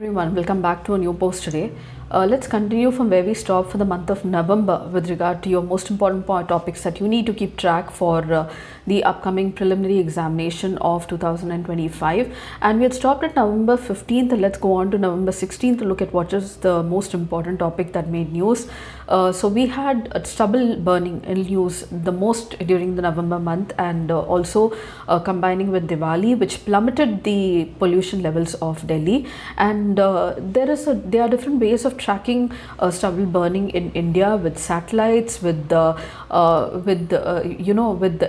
Everyone, welcome back to a new post today. Let's continue from where we stopped for the month of November with regard to your most important topics that you need to keep track for the upcoming preliminary examination of 2025. And we had stopped at November 15th. Let's go on to November 16th to look at what is the most important topic that made news. So we had stubble burning in news the most during the November month, and also combining with Diwali, which plummeted the pollution levels of Delhi. And there are different ways of tracking stubble burning in India with satellites, with the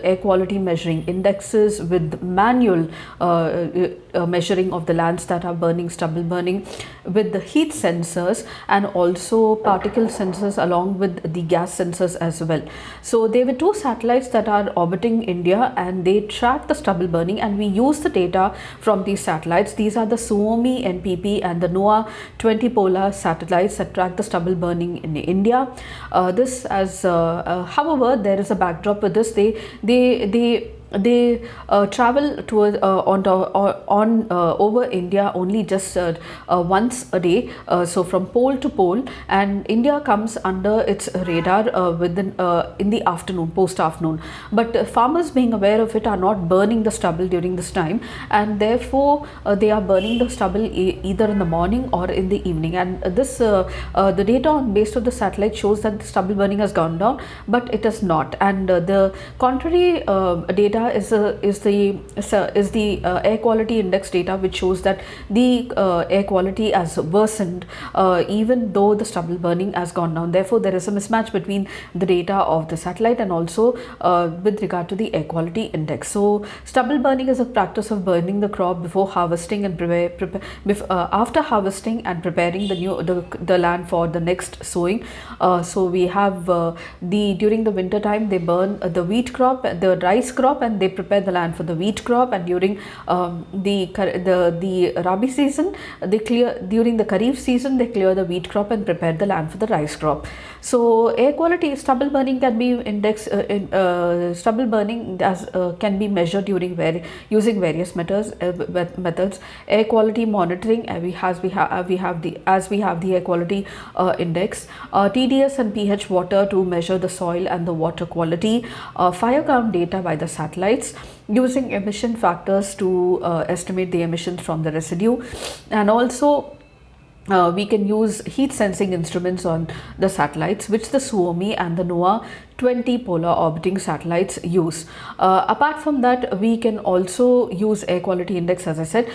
air quality measuring indexes, with manual measuring of the lands that are burning, stubble burning, with the heat sensors, and also particle sensors along with the gas sensors as well. So there were two satellites that are orbiting India, and they track the stubble burning, and we use the data from these satellites. These are the Suomi NPP and the NOAA 20 polar satellites that track the stubble burning in India. However, there is a backdrop with this. They travel towards over India only just once a day, so from pole to pole, and India comes under its radar in the afternoon, post afternoon. But farmers, being aware of it, are not burning the stubble during this time, and therefore they are burning the stubble either in the morning or in the evening. And the data based on the satellite shows that the stubble burning has gone down, but it has not. And the contrary data is the air quality index data, which shows that the air quality has worsened even though the stubble burning has gone down. Therefore, there is a mismatch between the data of the satellite and also with regard to the air quality index. So stubble burning is a practice of burning the crop before harvesting and after harvesting and preparing the land for the next sowing. So we have during the winter time they burn the wheat crop, the rice crop, and they prepare the land for the wheat crop. And during the Rabi season, during the Kharif season, they clear the wheat crop and prepare the land for the rice crop. So air quality, stubble burning can be can be measured using various methods. Air quality monitoring, as we have the air quality index, TDS and pH water to measure the soil and the water quality, fire count data by the satellites, using emission factors to estimate the emissions from the residue, and also we can use heat sensing instruments on the satellites, which the Suomi and the NOAA 20 polar orbiting satellites use. Apart from that, we can also use air quality index, as I said.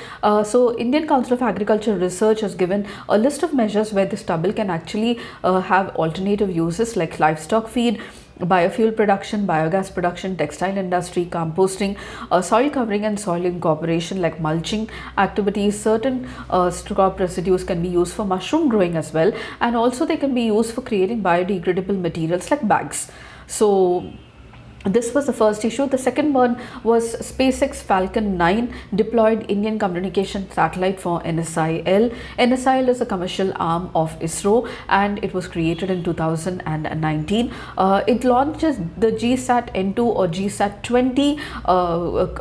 So Indian Council of Agricultural Research has given a list of measures where the stubble can actually have alternative uses like livestock feed, biofuel production, biogas production, textile industry, composting, soil covering and soil incorporation like mulching activities. Certain crop residues can be used for mushroom growing as well, and also they can be used for creating biodegradable materials like bags. So this was the first issue. The second one was SpaceX Falcon 9 deployed Indian communication satellite for NSIL. NSIL is a commercial arm of ISRO, and it was created in 2019. It launches the GSAT N2 or GSAT 20,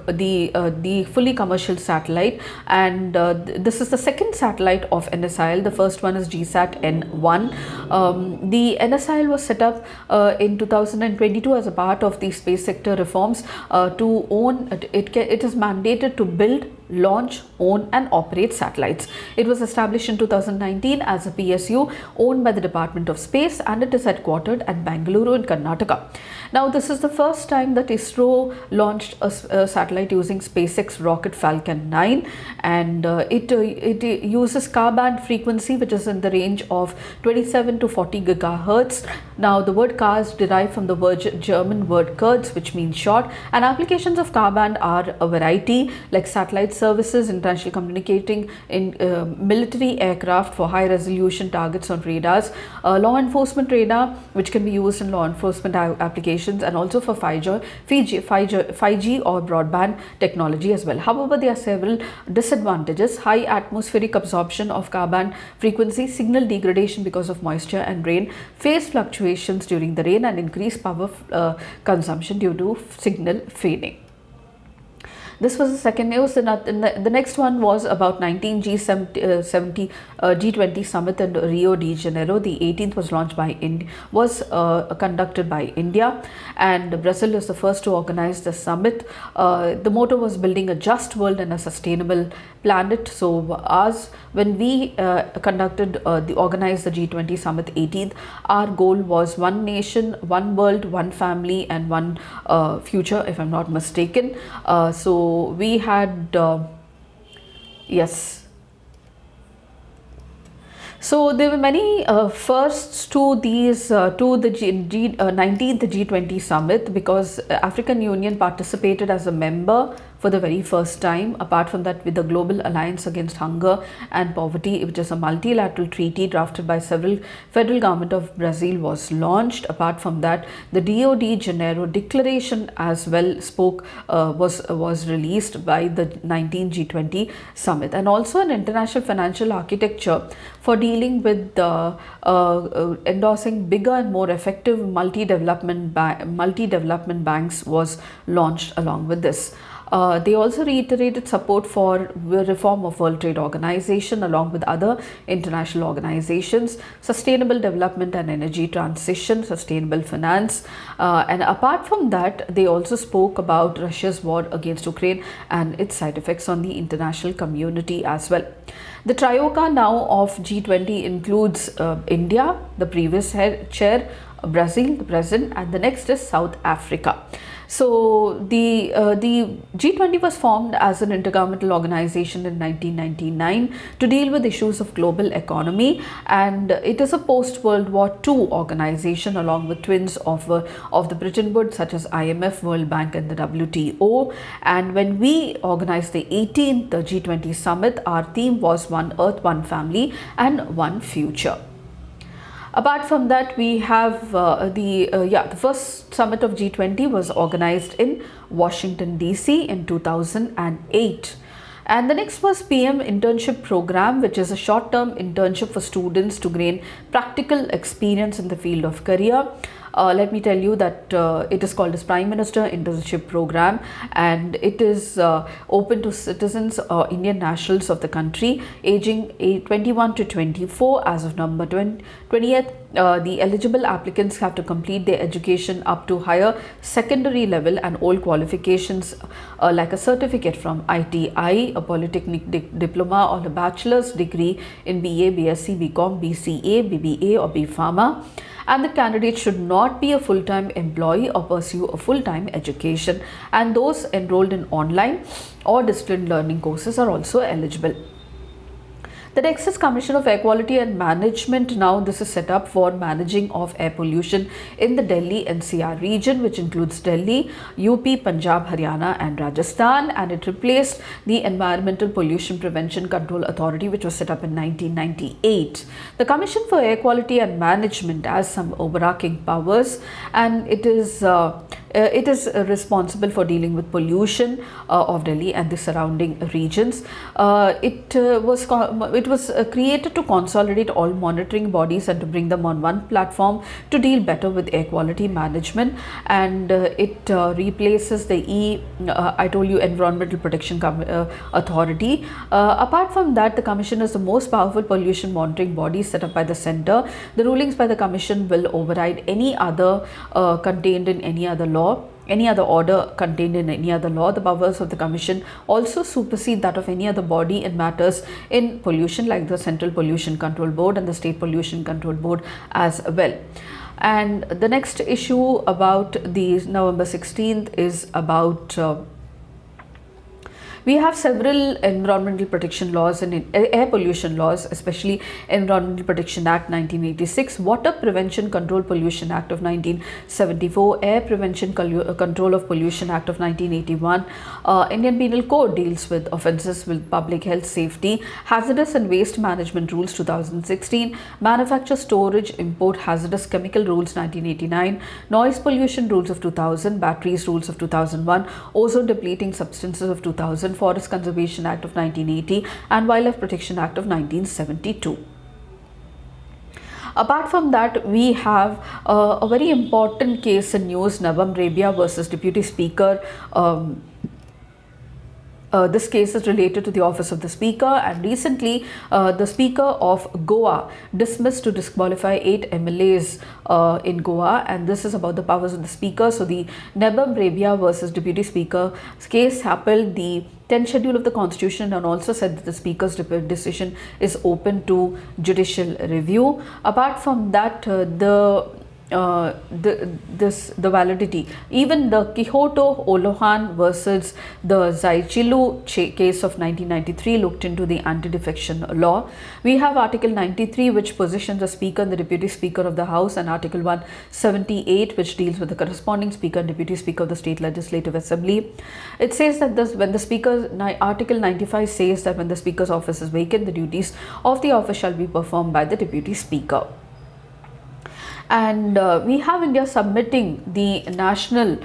the fully commercial satellite, and this is the second satellite of NSIL. The first one is GSAT N1. The NSIL was set up in 2022 as a part of the space sector reforms to own it is mandated to build, launch, own and operate satellites. It was established in 2019 as a PSU owned by the Department of Space, and it is headquartered at Bangalore in Karnataka. Now, this is the first time that ISRO launched a satellite using SpaceX rocket Falcon 9, and it uses Ka-band frequency, which is in the range of 27 to 40 gigahertz. Now, the word Ka is derived from the German word Kurz, which means short, and applications of Ka-band are a variety like satellite services, international communicating in military aircraft for high resolution targets on radars, law enforcement radar, which can be used in law enforcement applications, and also for 5G or broadband technology as well. However, there are several disadvantages: high atmospheric absorption of Ka-band frequency, signal degradation because of moisture and rain, phase fluctuations during the rain, and increased power consumption due to signal fading. This was the second news. The next one was about 19 G20 summit in Rio de Janeiro. The 18th was launched by conducted by India, and Brazil is the first to organize the summit. The motto was building a just world and a sustainable planet. So when we organized the G20 summit 18th, our goal was one nation, one world, one family, and one future, if I'm not mistaken. So we had yes. So there were many firsts to these to the 19th G20 summit, because African Union participated as a member for the very first time. Apart from that, with the Global Alliance Against Hunger and Poverty, which is a multilateral treaty drafted by several federal government of Brazil, was launched. Apart from that, the Rio de Janeiro Declaration as well was released by the 19th G20 summit, and also an international financial architecture for dealing with endorsing bigger and more effective multi-development banks was launched along with this. They also reiterated support for reform of World Trade Organization along with other international organizations, sustainable development and energy transition, sustainable finance, and apart from that, they also spoke about Russia's war against Ukraine and its side effects on the international community as well. The Trioca now of G20 includes India, the previous chair, Brazil, the present, and the next is South Africa. So the G20 was formed as an intergovernmental organization in 1999 to deal with issues of global economy, and it is a post-World War II organization along with twins of the Bretton Woods such as IMF, World Bank, and the WTO. And when we organized the 18th G20 summit, our theme was One Earth, One Family, and One Future. Apart from that, we have the first summit of G20 was organized in Washington DC in 2008. And the next was PM internship program, which is a short-term internship for students to gain practical experience in the field of career. Let me tell you that it is called as Prime Minister Internship Program, and it is open to citizens or Indian nationals of the country aging 21 to 24 as of November 20th. The eligible applicants have to complete their education up to higher secondary level and all qualifications like a certificate from ITI, a polytechnic diploma, or a bachelor's degree in BA, BSc, BCom, BCA, BBA, or B Pharma. And the candidate should not be a full-time employee or pursue a full-time education, and those enrolled in online or distance learning courses are also eligible. The next is Commission of Air Quality and Management. Now this is set up for managing of air pollution in the Delhi NCR region, which includes Delhi, UP, Punjab, Haryana, and Rajasthan, and it replaced the Environmental Pollution Prevention Control Authority, which was set up in 1998. The Commission for Air Quality and Management has some overarching powers, and it is responsible for dealing with pollution of Delhi and the surrounding regions. It was created to consolidate all monitoring bodies and to bring them on one platform to deal better with air quality management, and it replaces the Environmental Protection Authority. Apart from that, the Commission is the most powerful pollution monitoring body set up by the centre. The rulings by the Commission will override any other contained in any other law, any other order contained in any other law. The powers of the Commission also supersede that of any other body in matters in pollution, like the Central Pollution Control Board and the State Pollution Control Board as well. And the next issue about the November 16th is about we have several environmental protection laws and air pollution laws, especially Environmental Protection Act 1986, Water Prevention Control Pollution Act of 1974, Air Prevention Control of Pollution Act of 1981. Indian Penal Code deals with offences with public health safety, hazardous and waste management rules 2016, manufacture, storage, import hazardous chemical rules 1989, noise pollution rules of 2000, batteries rules of 2001, ozone depleting substances of 2000, Forest Conservation Act of 1980, and Wildlife Protection Act of 1972. Apart from that, we have a very important case in news, Nawam Rabia versus Deputy Speaker This case is related to the office of the speaker, and recently the speaker of Goa dismissed to disqualify 8 MLAs in Goa, and this is about the powers of the speaker. So the Nebam Rabia versus deputy speaker case happened the 10th schedule of the constitution, and also said that the speaker's decision is open to judicial review. Apart from that, the validity, even the Quixoto Olohan versus the Zaichilu case of 1993 looked into the anti-defection law. We have Article 93, which positions the speaker and the deputy speaker of the house, and Article 178, which deals with the corresponding speaker and deputy speaker of the state legislative assembly. It says that when the speaker, Article 95 says that when the speaker's office is vacant, the duties of the office shall be performed by the deputy speaker. And we have India submitting the national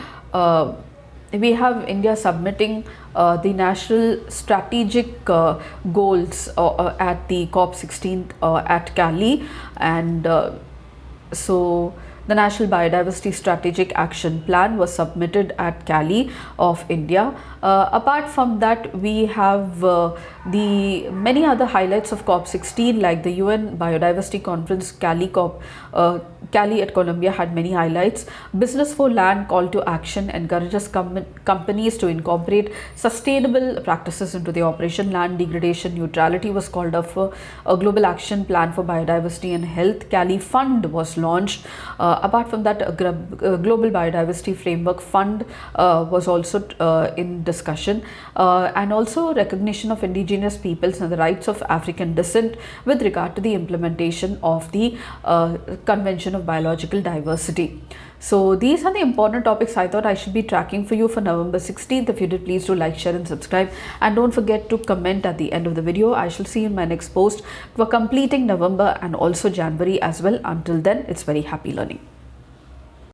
strategic goals at the COP16 at Cali, and so the National Biodiversity Strategic Action Plan was submitted at Cali of India. Apart from that, we have the many other highlights of COP16, like the UN Biodiversity Conference Cali at Colombia had many highlights. Business for Land call to action encourages companies to incorporate sustainable practices into the operation. Land degradation neutrality was called up for a global action plan for biodiversity and health. Cali Fund was launched. Apart from that, a global biodiversity framework fund was also in discussion, and also recognition of indigenous peoples and the rights of African descent with regard to the implementation of the Convention of Biological Diversity. So these are the important topics I thought I should be tracking for you for November 16th. If you did, please do like, share and subscribe, and don't forget to comment at the end of the video. I shall see you in my next post for completing November and also January as well. Until then, it's very happy learning.